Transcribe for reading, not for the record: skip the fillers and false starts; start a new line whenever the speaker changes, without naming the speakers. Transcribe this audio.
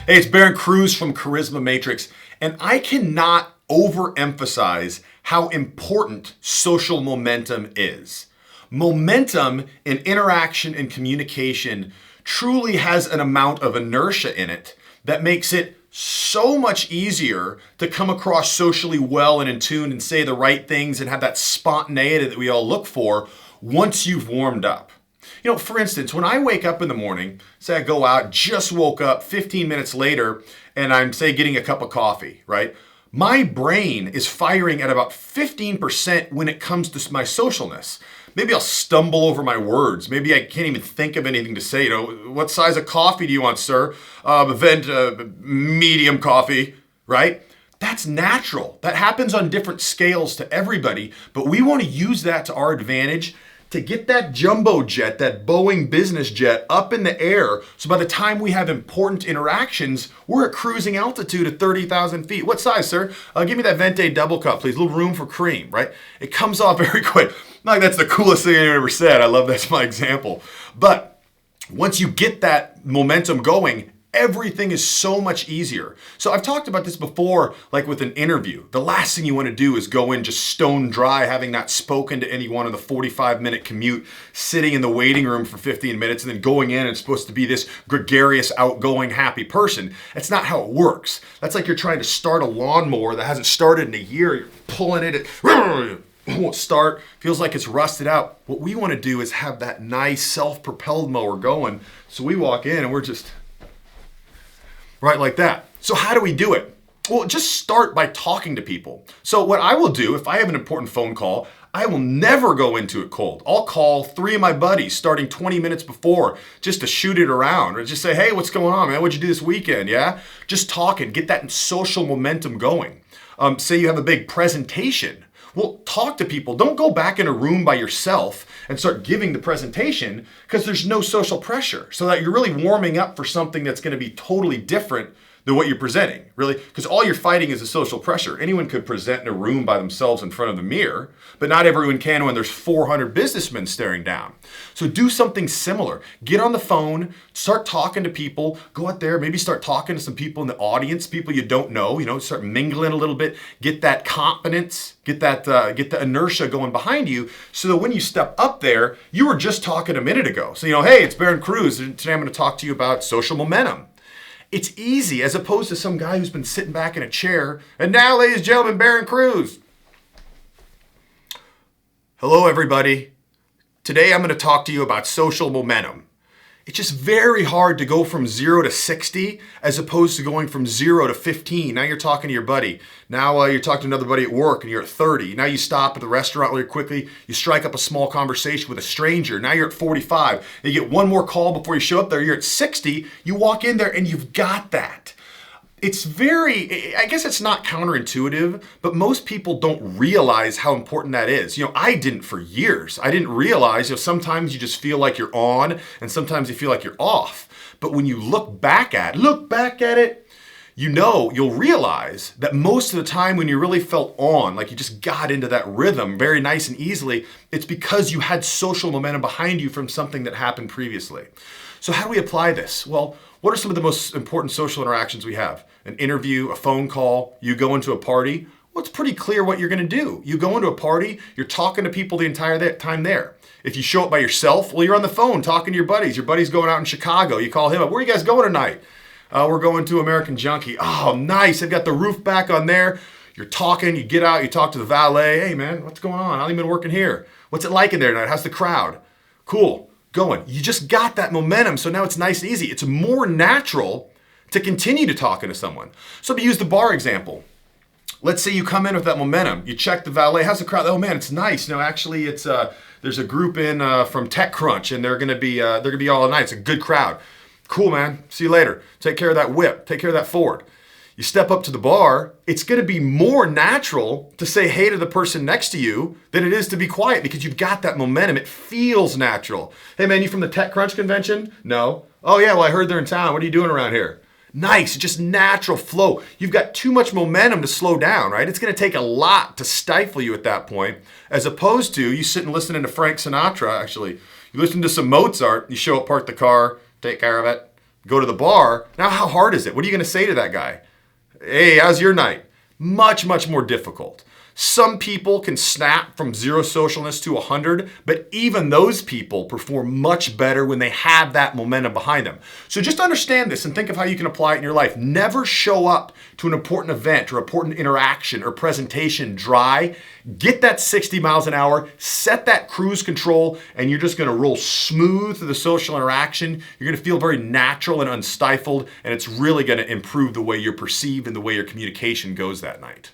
Hey, it's Barron Cruz from Charisma Matrix, and I cannot overemphasize how important social momentum is. Momentum in interaction and communication truly has an amount of inertia in it that makes it so much easier to come across socially well and in tune and say the right things and have that spontaneity that we all look for once you've warmed up. You know, for instance, when I wake up in the morning, say I go out, just woke up 15 minutes later, and I'm, say, getting a cup of coffee, right? My brain is firing at about 15% when it comes to my socialness. Maybe I'll stumble over my words. Maybe I can't even think of anything to say. You know, what size of coffee do you want, sir? Medium coffee, right? That's natural. That happens on different scales to everybody, but we want to use that to our advantage to get that jumbo jet, that Boeing business jet up in the air. So by the time we have important interactions, we're at cruising altitude at 30,000 feet. What size, sir? Give me that Venti double cup, please. A little room for cream, right? It comes off very quick. Not like that's the coolest thing anyone ever said. I love that's my example. But once you get that momentum going, everything is so much easier. So I've talked about this before, like with an interview. The last thing you want to do is go in just stone dry, having not spoken to anyone in the 45-minute commute, sitting in the waiting room for 15 minutes, and then going in and it's supposed to be this gregarious, outgoing, happy person. That's not how it works. That's like you're trying to start a lawnmower that hasn't started in a year. You're pulling it won't start, feels like it's rusted out. What we want to do is have that nice self-propelled mower going. So we walk in and we're just right like that. So how do we do it? Well, just start by talking to people. So what I will do, if I have an important phone call, I will never go into it cold. I'll call 3 of my buddies starting 20 minutes before just to shoot it around or just say, hey, what's going on, man? What'd you do this weekend? Yeah? Just talking, get that social momentum going. Say you have a big presentation. Well, talk to people. Don't go back in a room by yourself and start giving the presentation because there's no social pressure. So that you're really warming up for something that's going to be totally different than what you're presenting, really. Because all you're fighting is the social pressure. Anyone could present in a room by themselves in front of the mirror, but not everyone can when there's 400 businessmen staring down. So do something similar. Get on the phone, start talking to people, go out there, maybe start talking to some people in the audience, people you don't know, start mingling a little bit, get that confidence, get the inertia going behind you so that when you step up there, you were just talking a minute ago. So, hey, it's Barron Cruz, and today I'm going to talk to you about social momentum. It's easy as opposed to some guy who's been sitting back in a chair. And now, ladies and gentlemen, Barron Cruz. Hello, everybody. Today I'm going to talk to you about social momentum. It's just very hard to go from 0 to 60 as opposed to going from 0 to 15. Now you're talking to your buddy. Now you're talking to another buddy at work and you're at 30. Now you stop at the restaurant really quickly. You strike up a small conversation with a stranger. Now you're at 45. You get one more call before you show up there. You're at 60. You walk in there and you've got that. I guess it's not counterintuitive, but most people don't realize how important that is. I didn't for years. I didn't realize, sometimes you just feel like you're on and sometimes you feel like you're off. But when you look back at it, you'll realize that most of the time when you really felt on, like you just got into that rhythm very nice and easily, it's because you had social momentum behind you from something that happened previously. So how do we apply this? Well, what are some of the most important social interactions we have? An interview, a phone call, you go into a party. Well, it's pretty clear what you're going to do. You go into a party, you're talking to people the entire time there. If you show up by yourself, well, you're on the phone talking to your buddies. Your buddy's going out in Chicago. You call him up. Where are you guys going tonight? We're going to American Junkie. Oh, nice. They've got the roof back on there. You're talking, you get out, you talk to the valet. Hey, man, what's going on? How long you been working here? What's it like in there tonight? How's the crowd? Cool. Going. You just got that momentum, so now it's nice and easy. It's more natural to continue to talking to someone. So to use the bar example, let's say you come in with that momentum. You check the valet. How's the crowd? Oh man, it's nice. Actually, it's there's a group in from TechCrunch, and they're gonna be all night. It's a good crowd. Cool, man. See you later. Take care of that whip. Take care of that Ford. You step up to the bar, it's going to be more natural to say hey to the person next to you than it is to be quiet because you've got that momentum. It feels natural. Hey man, you from the TechCrunch convention? No. Oh yeah, well I heard they're in town. What are you doing around here? Nice, just natural flow. You've got too much momentum to slow down, right? It's going to take a lot to stifle you at that point, as opposed to you sitting listening to Frank Sinatra, actually. You listen to some Mozart, you show up, park the car, take care of it, Go to the bar. Now, how hard is it? What are you going to say to that guy? Hey, how's your night? Much, much more difficult. Some people can snap from zero socialness to 100, but even those people perform much better when they have that momentum behind them. So just understand this and think of how you can apply it in your life. Never show up to an important event or important interaction or presentation dry. Get that 60 miles an hour, set that cruise control, and you're just going to roll smooth through the social interaction. You're going to feel very natural and unstifled, and it's really going to improve the way you're perceived and the way your communication goes that night.